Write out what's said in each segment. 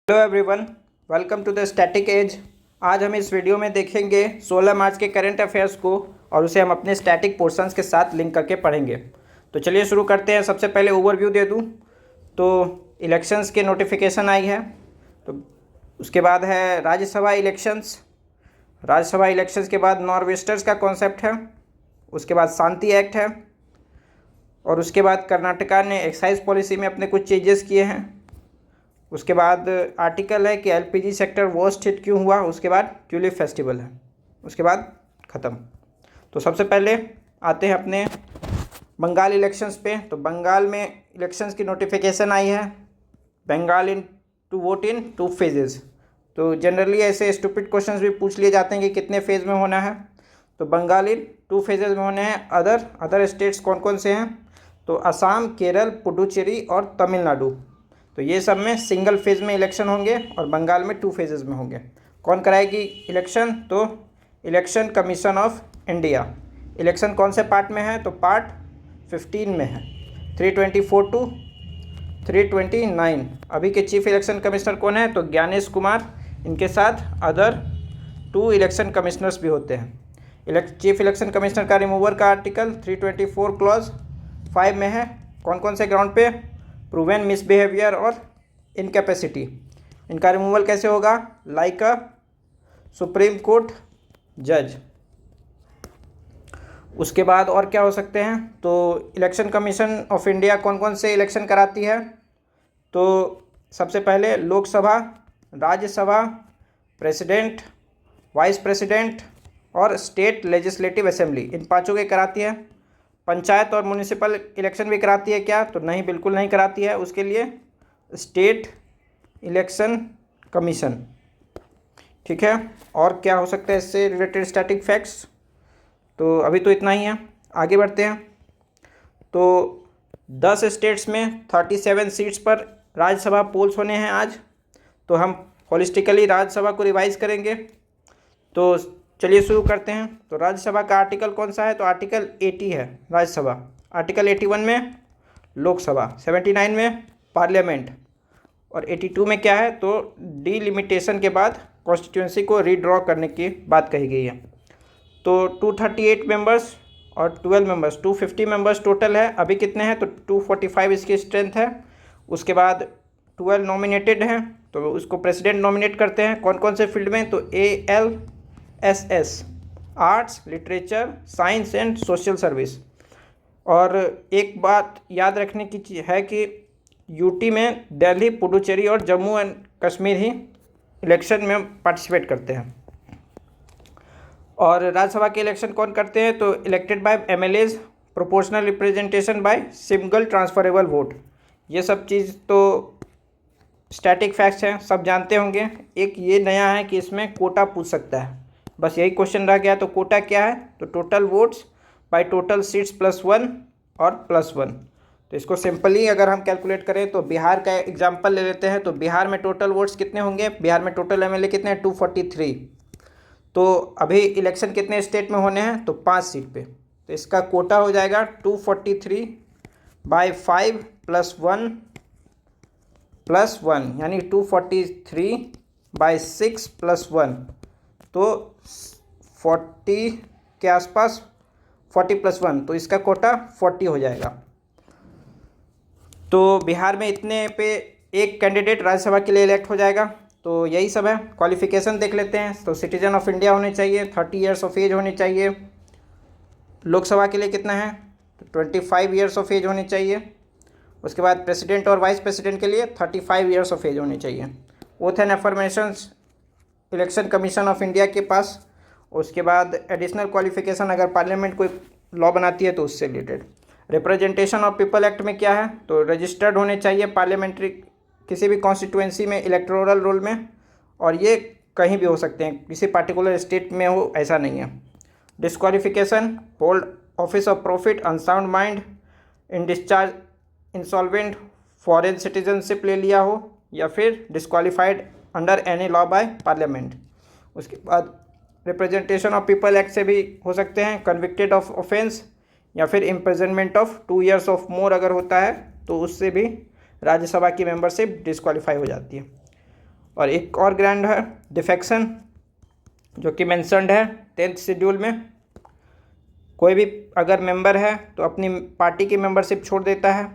Hello everyone, welcome to the static edge. आज हम इस वीडियो में देखेंगे 16 मार्च के करंट अफेयर्स को और उसे हम अपने स्टैटिक पोर्शंस के साथ लिंक करके पढ़ेंगे। तो चलिए शुरू करते हैं। सबसे पहले ओवरव्यू दे दूं तो इलेक्शंस के नोटिफिकेशन आई है, तो उसके बाद है राज्यसभा इलेक्शंस। राज्यसभा इलेक्शंस के बाद नॉर्वेस्टर्स का कॉन्सेप्ट है, उसके बाद शांति एक्ट है और उसके बाद कर्नाटका ने एक्साइज पॉलिसी में अपने कुछ चेंजेस किए हैं। उसके बाद आर्टिकल है कि एलपीजी सेक्टर वर्स्ट हिट क्यों हुआ। उसके बाद ट्यूलिप फेस्टिवल है, उसके बाद ख़त्म। तो सबसे पहले आते हैं अपने बंगाल इलेक्शंस पे। तो बंगाल में इलेक्शंस की नोटिफिकेशन आई है, बंगाल इन टू वोट इन 2 फेजेस। तो जनरली ऐसे स्टूपिड क्वेश्चंस भी पूछ लिए जाते हैं कि कितने फेज़ में होना है। तो बंगाल इन 2 फेजेस में होने हैं। अदर स्टेट्स कौन कौन से हैं? तो असम, केरल, पुडुचेरी और तमिलनाडु। तो ये सब में सिंगल फेज़ में इलेक्शन होंगे और बंगाल में 2 फेजेस में होंगे। कौन कराएगी इलेक्शन? तो election commission of India. Election कौन से पार्ट में है? तो पार्ट 15 में है, 324 टू 329। अभी के चीफ इलेक्शन कमिश्नर कौन है? तो ज्ञानेश कुमार। इनके साथ अदर 2 इलेक्शन कमिश्नर्स भी होते हैं। चीफ इलेक्शन कमिश्नर का रिमूवर का आर्टिकल 324 क्लॉज 5 में है। कौन कौन से ग्राउंड पे? प्रूवन मिसबिहेवियर और इनकैपेसिटी। इनका रिमूवल कैसे होगा? लाइक अ सुप्रीम कोर्ट जज। उसके बाद और क्या हो सकते हैं? तो इलेक्शन कमीशन ऑफ इंडिया कौन कौन से इलेक्शन कराती है? तो सबसे पहले Lok Sabha, Rajya Sabha, president, vice president और स्टेट लेजिस्लेटिव असेंबली, इन पांचों के कराती है। पंचायत और म्यूनिसिपल इलेक्शन भी कराती है क्या? तो नहीं, बिल्कुल नहीं कराती है। उसके लिए स्टेट इलेक्शन कमीशन। ठीक है, और क्या हो सकता है इससे रिलेटेड स्टैटिक फैक्ट्स? तो अभी तो इतना ही है, आगे बढ़ते हैं। तो 10 स्टेट्स में 37 सीट्स पर राज्यसभा पोल्स होने हैं आज। तो हम होलिस्टिकली राज्यसभा को रिवाइज करेंगे। तो चलिए शुरू करते हैं। तो राज्यसभा का आर्टिकल कौन सा है? तो आर्टिकल 80 है राज्यसभा। आर्टिकल 81 में लोकसभा, 79 में पार्लियामेंट और 82 में क्या है? तो डिलिमिटेशन के बाद कॉन्स्टिट्यूंसी को रीड्रॉ करने की बात कही गई है। तो 238 मेंबर्स और 12 मेंबर्स, 250 मेंबर्स टोटल है। अभी कितने हैं? तो 245 इसकी स्ट्रेंथ है। उसके बाद 12 नॉमिनेटेड हैं, तो उसको प्रेसिडेंट नॉमिनेट करते हैं। कौन कौन से फील्ड में? तो ALSS, arts, literature, science and social service. और एक बात याद रखने की चीज़ है कि यूटी में दिल्ली, पुडुचेरी और Jammu and Kashmir he election में पार्टिसिपेट करते हैं। और राज्यसभा के इलेक्शन कौन करते हैं? तो elected by MLAs, proportional representation by single transferable vote. ये सब चीज़ तो स्टैटिक फैक्ट्स हैं, सब जानते होंगे। एक ये नया है कि इसमें कोटा पूछ सकता है, बस यही क्वेश्चन रह गया। तो कोटा क्या है? तो total votes by total seats +1 और +1। तो इसको सिंपली अगर हम कैलकुलेट करें तो बिहार का एग्जांपल ले लेते हैं। तो बिहार में टोटल वोट्स कितने होंगे? बिहार में टोटल MLA कितने हैं? 243। तो अभी इलेक्शन कितने स्टेट में होने हैं? तो 5 सीट पे। तो इसका कोटा हो जाएगा 243/5 +1 यानी 243/6 +1, तो 40 के आसपास, 40 + 1, तो इसका कोटा 40 हो जाएगा। तो बिहार में इतने पे एक कैंडिडेट राज्यसभा के लिए इलेक्ट हो जाएगा। तो यही सब है। क्वालिफिकेशन देख लेते हैं। तो सिटीजन ऑफ इंडिया होने चाहिए, 30 ईयर्स ऑफ एज होनी चाहिए। लोकसभा के लिए कितना है? तो 25 ईयर्स ऑफ एज होनी चाहिए। उसके बाद प्रेसिडेंट और वाइस प्रेसिडेंट के लिए 35 ईयर्स ऑफ एज होनी चाहिए। Oath and affirmations election commission of India के पास। उसके बाद एडिशनल क्वालिफिकेशन अगर पार्लियामेंट कोई लॉ बनाती है तो उससे related. Representation of people act में क्या है? तो रजिस्टर्ड होने चाहिए पार्लियामेंट्री किसी भी कॉन्स्टिट्यूएंसी में इलेक्टोरल रोल में, और ये कहीं भी हो सकते हैं, किसी पार्टिकुलर स्टेट में हो ऐसा नहीं है। Disqualification, hold office of profit, unsound mind, in discharge, insolvent, foreign citizenship ले लिया हो, या फिर disqualified under any law by parliament. उसके बाद रिप्रेजेंटेशन ऑफ पीपल एक्ट से भी हो सकते हैं कन्विक्टेड ऑफ ऑफेंस, या फिर imprisonment of 2 years of more अगर होता है तो उससे भी राज्यसभा की मेंबरशिप डिस्क्वालीफाई हो जाती है। और एक और ग्रांड है डिफेक्शन, जो कि मेंशन्ड है 10th शेड्यूल में। कोई भी अगर मेंबर है तो अपनी पार्टी की मेंबरशिप छोड़ देता है,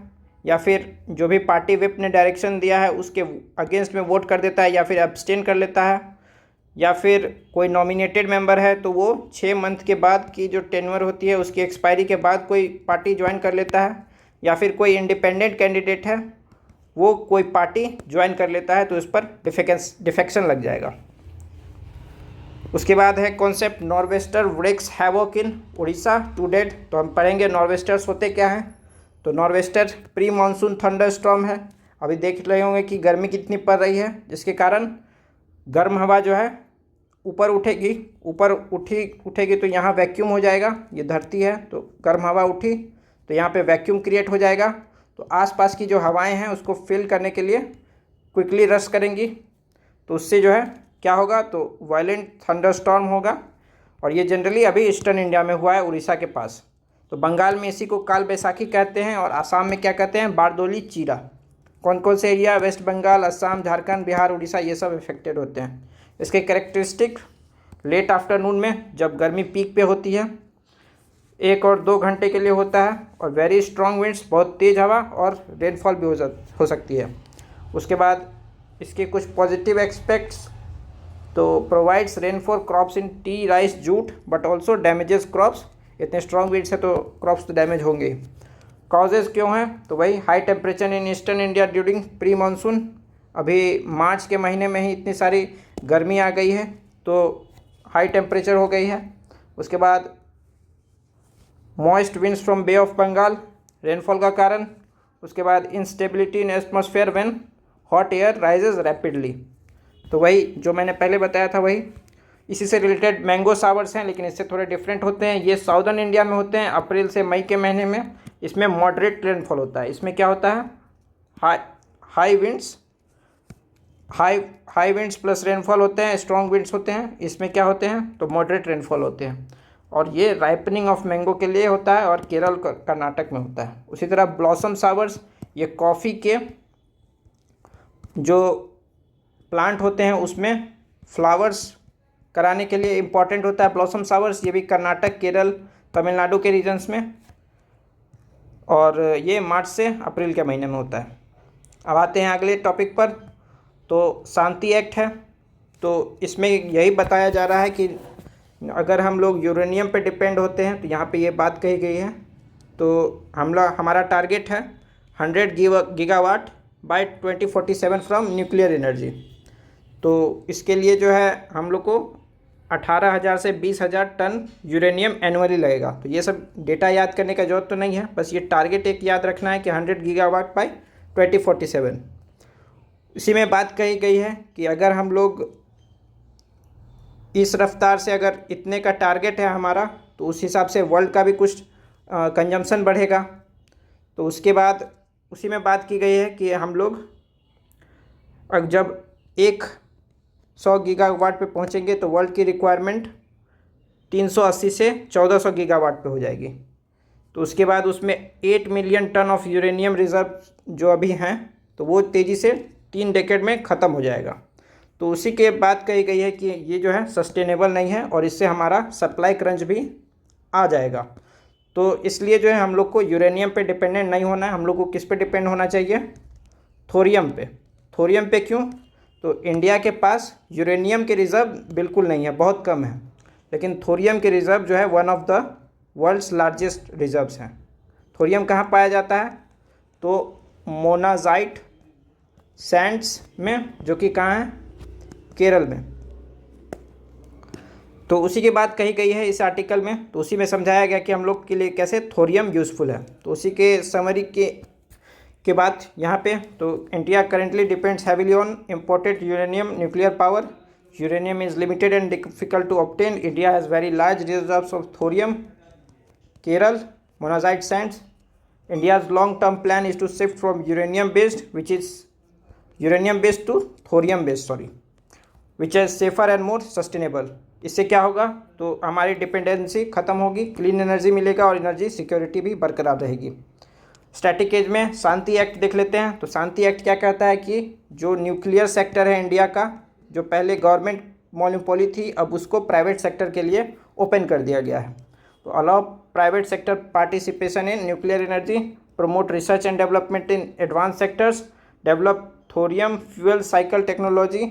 या फिर जो भी पार्टी विप ने डायरेक्शन दिया है उसके अगेंस्ट में वोट कर देता है, या फिर एब्सटेन कर लेता है, या फिर कोई नॉमिनेटेड मेंबर है तो वो 6 मंथ के बाद की जो टेन्योर होती है उसकी एक्सपायरी के बाद कोई पार्टी ज्वाइन कर लेता है, या फिर कोई इंडिपेंडेंट कैंडिडेट है वो कोई पार्टी ज्वाइन कर लेता है, तो इस पर डिफेक्शन लग जाएगा। उसके बाद है concept nor'wester wreaks havoc in Orissa to date. तो हम पढ़ेंगे नॉर्वेस्टर्स होते क्या हैं। तो nor'wester pre monsoon thunder storm है। अभी देख रहे होंगे कि गर्मी कितनी पड़ रही है, जिसके कारण गर्म हवा जो है ऊपर उठेगी तो यहाँ वैक्यूम हो जाएगा। ये धरती है तो गर्म हवा उठी तो यहाँ पे वैक्यूम क्रिएट हो जाएगा, तो आसपास की जो हवाएं हैं उसको फिल करने के लिए क्विकली रश करेंगी, तो उससे जो है क्या होगा, तो वायलेंट थंडरस्टॉर्म होगा। और ये जनरली अभी ईस्टर्न इंडिया में हुआ है, उड़ीसा के पास। तो बंगाल में इसी को काल बैसाखी कहते हैं, और आसाम में क्या कहते हैं, बारदोली चीरा। कौन कौन से एरिया, वेस्ट बंगाल, असम, झारखंड, बिहार, उड़ीसा, ये सब इफेक्टेड होते हैं। इसके कैरेक्टरिस्टिक लेट आफ्टरनून में जब गर्मी पीक पे होती है 1 और 2 घंटे के लिए होता है, और वेरी स्ट्रॉन्ग विंड्स, बहुत तेज़ हवा, और रेनफॉल भी हो सकती है। उसके बाद इसके कुछ पॉजिटिव एस्पेक्ट्स, तो provides rain for crops in T, rice, jute, but also damages crops. इतने स्ट्रॉन्ग विंड्स है तो क्रॉप्स तो डैमेज होंगे। कॉजेज़ क्यों हैं, तो वही high temperature in eastern India during pre monsoon. अभी मार्च के महीने में ही इतनी सारी गर्मी आ गई है तो हाई टेम्परेचर हो गई है। उसके बाद moist winds from bay of Bengal, rainfall का कारण। उसके बाद instability in atmosphere when hot air rises rapidly. तो वही जो मैंने पहले बताया था वही इसी से रिलेटेड मैंगो सावर्स हैं, लेकिन इससे थोड़े डिफरेंट होते हैं। ये साउदर्न इंडिया में होते हैं अप्रैल से मई के महीने में। इसमें मॉडरेट रेनफॉल होता है। इसमें क्या होता है, हाई विंड्स प्लस रेनफॉल होते हैं, स्ट्रॉन्ग विंड्स होते हैं। इसमें क्या होते हैं, तो मॉडरेट रेनफॉल होते हैं, और ये राइपनिंग ऑफ मैंगो के लिए होता है, और केरल कर्नाटक में होता है। उसी तरह ब्लॉसम सावर्स, ये कॉफ़ी के जो प्लांट होते हैं उसमें फ्लावर्स कराने के लिए इम्पॉर्टेंट होता है ब्लॉसम सावर्स। ये भी कर्नाटक, केरल, तमिलनाडु के रीजन्स में, और ये मार्च से अप्रैल के महीने में होता है। अब आते हैं अगले टॉपिक पर। तो शांति एक्ट है। तो इसमें यही बताया जा रहा है कि अगर हम लोग यूरेनियम पे डिपेंड होते हैं तो यहाँ पे ये बात कही गई है। तो हमारा टारगेट है 100 gigawatt by 2047 from nuclear energy. तो इसके लिए जो है हम लोग को 18,000 से 20,000 टन यूरेनियम एनुअली लगेगा। तो ये सब डेटा याद करने का जरूरत तो नहीं है, बस ये टारगेट एक याद रखना है कि 100 गीगावाट बाय 2047। इसी में बात कही गई है कि अगर हम लोग इस रफ्तार से, अगर इतने का टारगेट है हमारा, तो उस हिसाब से वर्ल्ड का भी कुछ कंजम्पशन बढ़ेगा। तो उसके बाद उसी में बात की गई है कि हम लोग जब 100 गीगावाट पे पहुंचेंगे तो वर्ल्ड की रिक्वायरमेंट 380 से 1400 गीगावाट पे हो जाएगी। तो उसके बाद उसमें 8 million ton of uranium reserve जो अभी हैं तो वो तेज़ी से 3 डेकेड में ख़त्म हो जाएगा। तो उसी के बात कही गई है कि ये जो है सस्टेनेबल नहीं है, और इससे हमारा सप्लाई क्रंच भी आ जाएगा। तो इसलिए जो है हम लोग को यूरेनियम पे डिपेंडेंट नहीं होना है। हम लोग को किस पे डिपेंड होना चाहिए, थोरियम पे। थोरियम पे क्यों, तो इंडिया के पास यूरेनियम के रिज़र्व बिल्कुल नहीं है, बहुत कम है, लेकिन थोरियम के रिज़र्व जो है one of the world's largest reserves हैं। थोरियम कहाँ पाया जाता है, तो मोनाजाइट सैंड्स में, जो कि कहाँ है, केरल में। तो उसी की बात कही गई है इस आर्टिकल में। तो उसी में समझाया गया कि हम लोग के लिए कैसे थोरियम यूज़फुल है। तो उसी के समरी के बाद यहाँ पे, तो India currently depends heavily on imported uranium nuclear power. Uranium is limited and difficult to obtain. India has very large reserves of thorium. Kerala, monazite sands. India's long-term plan is to shift from uranium based to thorium based, which is safer and more sustainable. इससे क्या होगा, तो हमारी dependency ख़त्म होगी, clean energy मिलेगा और energy security भी बरकरार रहेगी। स्टैटिक एज में शांति एक्ट देख लेते हैं। तो शांति एक्ट क्या कहता है कि जो न्यूक्लियर सेक्टर है इंडिया का, जो पहले गवर्नमेंट मोनोपोली थी, अब उसको प्राइवेट सेक्टर के लिए ओपन कर दिया गया है। तो allow private sector participation in nuclear energy, promote research and development in advance sectors, develop thorium fuel cycle technology,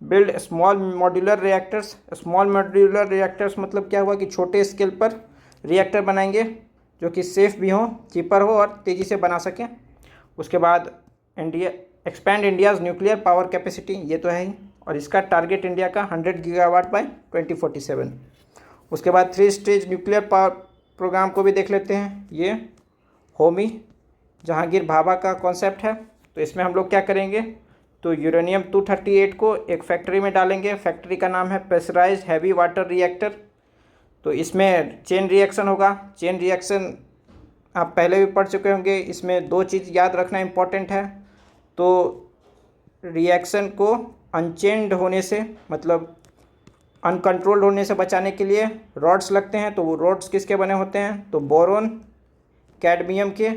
build small modular reactors. Small modular reactors मतलब क्या हुआ कि छोटे स्केल पर रिएक्टर बनाएंगे जो कि सेफ़ भी हों, चीपर हो और तेज़ी से बना सकें। उसके बाद India expand India's nuclear power capacity, ये तो है ही, और इसका टारगेट इंडिया का 100 गीगावाट बाय 2047। उसके बाद 3 स्टेज न्यूक्लियर पावर प्रोग्राम को भी देख लेते हैं। ये होमी जहांगीर भाभा का कॉन्सेप्ट है। तो इसमें हम लोग क्या करेंगे, तो यूरेनियम 238 को एक फैक्ट्री में डालेंगे। फैक्ट्री का नाम है प्रेशराइज्ड हैवी वाटर रिएक्टर। तो इसमें चेन रिएक्शन होगा। चेन रिएक्शन आप पहले भी पढ़ चुके होंगे। इसमें 2 चीज़ याद रखना इम्पॉर्टेंट है। तो रिएक्शन को अनचेन्ड होने से, मतलब अनकंट्रोल्ड होने से बचाने के लिए रॉड्स लगते हैं। तो वो रॉड्स किसके बने होते हैं, तो बोरोन कैडमियम के।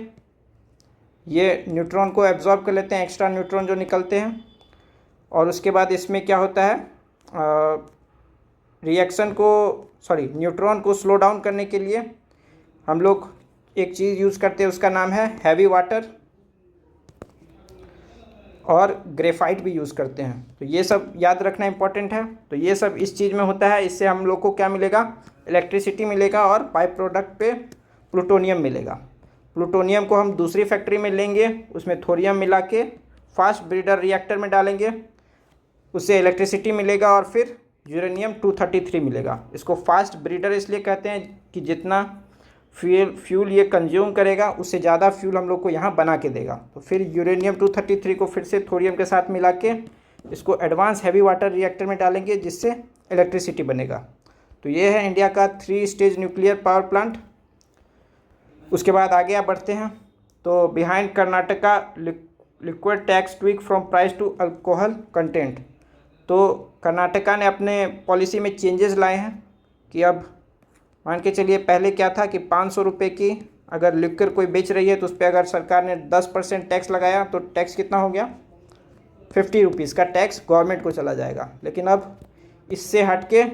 ये न्यूट्रॉन को एब्जॉर्ब कर लेते हैं, एक्स्ट्रा न्यूट्रॉन जो निकलते हैं। और उसके बाद इसमें क्या होता है, न्यूट्रॉन को स्लो डाउन करने के लिए हम लोग एक चीज़ यूज़ करते हैं, उसका नाम है हैवी वाटर, और ग्रेफाइट भी यूज़ करते हैं। तो ये सब याद रखना इम्पॉर्टेंट है। तो ये सब इस चीज़ में होता है। इससे हम लोग को क्या मिलेगा, इलेक्ट्रिसिटी मिलेगा और बाय प्रोडक्ट पे प्लूटोनियम मिलेगा। प्लूटोनियम को हम दूसरी फैक्ट्री में लेंगे, उसमें थोरियम मिला के फास्ट ब्रीडर रिएक्टर में डालेंगे, उससे इलेक्ट्रिसिटी मिलेगा और फिर यूरेनियम 233 मिलेगा। इसको फास्ट ब्रीडर इसलिए कहते हैं कि जितना फ्यूल ये कंज्यूम करेगा उससे ज़्यादा फ्यूल हम लोग को यहाँ बना के देगा। तो फिर यूरेनियम 233 को फिर से थोरियम के साथ मिला के इसको एडवांस हैवी वाटर रिएक्टर में डालेंगे, जिससे इलेक्ट्रिसिटी बनेगा। तो ये है इंडिया का 3 स्टेज न्यूक्लियर पावर प्लांट। उसके बाद आगे आप बढ़ते हैं। तो behind Karnataka liquid tax tweak from price to alcohol content. तो कर्नाटका ने अपने पॉलिसी में चेंजेस लाए हैं कि अब मान के चलिए पहले क्या था कि 500 रुपये की अगर लिक्विड कोई बेच रही है तो उस पर अगर सरकार ने 10% टैक्स लगाया तो टैक्स कितना हो गया, 50 रुपीज़ का टैक्स गवर्नमेंट को चला जाएगा। लेकिन अब इससे हट के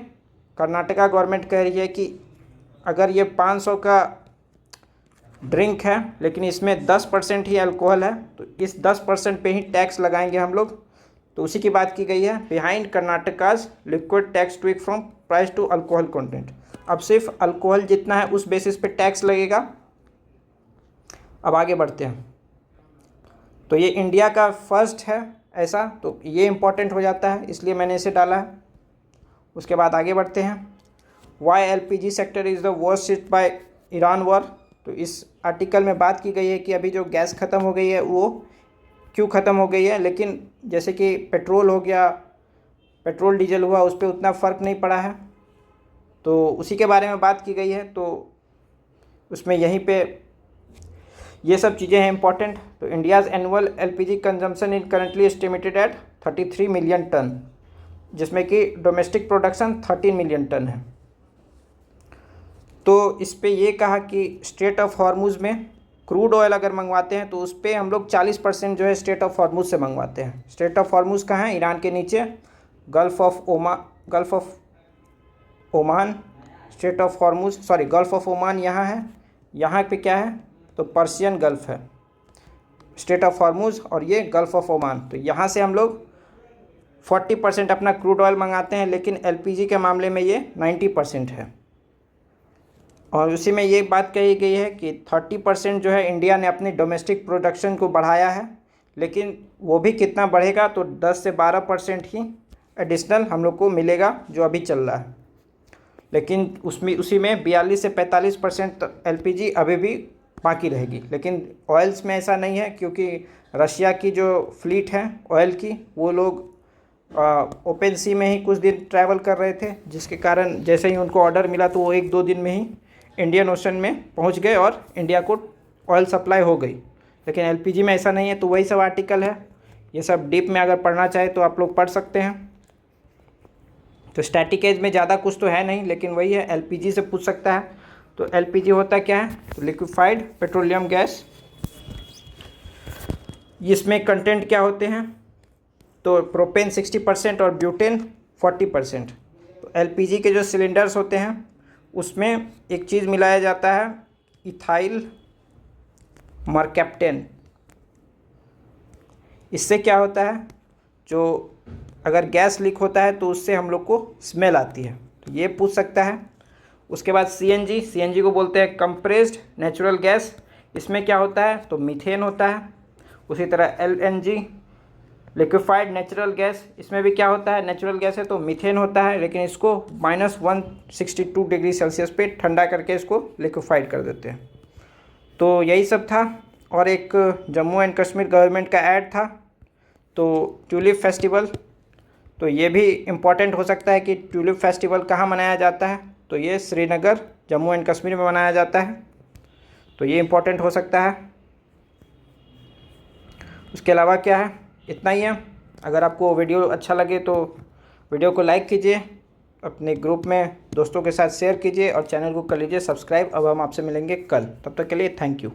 कर्नाटका गवर्नमेंट कह रही है कि अगर ये 500 का ड्रिंक है लेकिन इसमें 10% ही अल्कोहल है, तो इस 10% पे ही टैक्स लगाएंगे हम लोग। तो उसी की बात की गई है, behind Karnataka's liquid tax tweak from price to alcohol content. अब सिर्फ अल्कोहल जितना है उस बेसिस पे टैक्स लगेगा। अब आगे बढ़ते हैं। तो ये इंडिया का फर्स्ट है ऐसा, तो ये इम्पोर्टेंट हो जाता है, इसलिए मैंने इसे डाला है। उसके बाद आगे बढ़ते हैं। Why LPG sector is the worst hit by Iran war. तो इस आर्टिकल में बात की गई है कि अभी जो गैस ख़त्म हो गई है वो क्यों ख़त्म हो गई है, लेकिन जैसे कि पेट्रोल हो गया, पेट्रोल डीजल हुआ, उस पर उतना फ़र्क नहीं पड़ा है। तो उसी के बारे में बात की गई है। तो उसमें यहीं पे ये सब चीज़ें हैं इम्पॉर्टेंट। तो India's annual LPG consumption in currently estimated at 33 million ton, जिसमें कि डोमेस्टिक प्रोडक्शन 13 मिलियन टन है। तो इस पे ये कहा कि स्ट्रेट ऑफ हॉर्मुज़ में क्रूड ऑयल अगर मंगवाते हैं तो उस पर हम लोग 40% जो है स्ट्रेट ऑफ हॉर्मुज़ से मंगवाते हैं। स्ट्रेट ऑफ हॉर्मुज़ कहाँ है, ईरान के नीचे gulf of Oman, straight of Hormuz gulf of Oman यहाँ है। यहाँ पे क्या है, तो पर्शियन गल्फ़ है, स्ट्रेट ऑफ हॉर्मुज़ और ये गल्फ़ ऑफ ओमान। तो यहाँ से हम लोग 40% अपना क्रूड ऑयल मंगाते हैं, लेकिन LPG के मामले में ये 90% है। और उसी में ये बात कही गई है कि 30% जो है इंडिया ने अपनी डोमेस्टिक प्रोडक्शन को बढ़ाया है, लेकिन वो भी कितना बढ़ेगा, तो 10 से 12% ही एडिशनल हम लोग को मिलेगा जो अभी चल रहा है। लेकिन उसी में 42 से 45% LPG अभी भी बाकी रहेगी। लेकिन ऑयल्स में ऐसा नहीं है, क्योंकि रशिया की जो फ्लीट है ऑयल की, वो लोग ओपन सी में ही कुछ दिन ट्रैवल कर रहे थे, जिसके कारण जैसे ही उनको ऑर्डर मिला तो वो 1-2 दिन में ही इंडियन ओशन में पहुंच गए और इंडिया को ऑयल सप्लाई हो गई। लेकिन LPG में ऐसा नहीं है। तो वही सब आर्टिकल है, ये सब डीप में अगर पढ़ना चाहे तो आप लोग पढ़ सकते हैं। तो स्टैटिक एज में ज़्यादा कुछ तो है नहीं, लेकिन वही है, LPG से पूछ सकता है। तो LPG होता क्या है, तो लिक्विफाइड पेट्रोलियम गैस। इसमें कंटेंट क्या होते हैं, तो प्रोपेन 60% और ब्यूटेन 40%। तो एलपीजी के जो सिलेंडर्स होते हैं उसमें एक चीज़ मिलाया जाता है, इथाइल मरकैप्टेन। इससे क्या होता है, जो अगर गैस लीक होता है तो उससे हम लोग को स्मेल आती है, तो ये पूछ सकता है। उसके बाद सीएनजी को बोलते हैं कंप्रेस्ड नेचुरल गैस। इसमें क्या होता है, तो मीथेन होता है। उसी तरह एलएनजी लिक्विफाइड नेचुरल गैस, इसमें भी क्या होता है, नेचुरल गैस है तो मीथेन होता है, लेकिन इसको -162 डिग्री सेल्सियस पे ठंडा करके इसको लिक्विफाइड कर देते हैं। तो यही सब था। और एक जम्मू एंड कश्मीर गवर्नमेंट का ऐड था, तो ट्यूलिप फेस्टिवल, तो ये भी इम्पॉर्टेंट हो सकता है कि ट्यूलिप फेस्टिवल कहाँ मनाया जाता है, तो ये श्रीनगर जम्मू एंड कश्मीर में मनाया जाता है, तो ये इम्पॉर्टेंट हो सकता है। उसके अलावा क्या है, इतना ही है। अगर आपको वीडियो अच्छा लगे तो वीडियो को लाइक कीजिए, अपने ग्रुप में दोस्तों के साथ शेयर कीजिए और चैनल को कर लीजिए सब्सक्राइब। अब हम आपसे मिलेंगे कल, तब तक के लिए थैंक यू।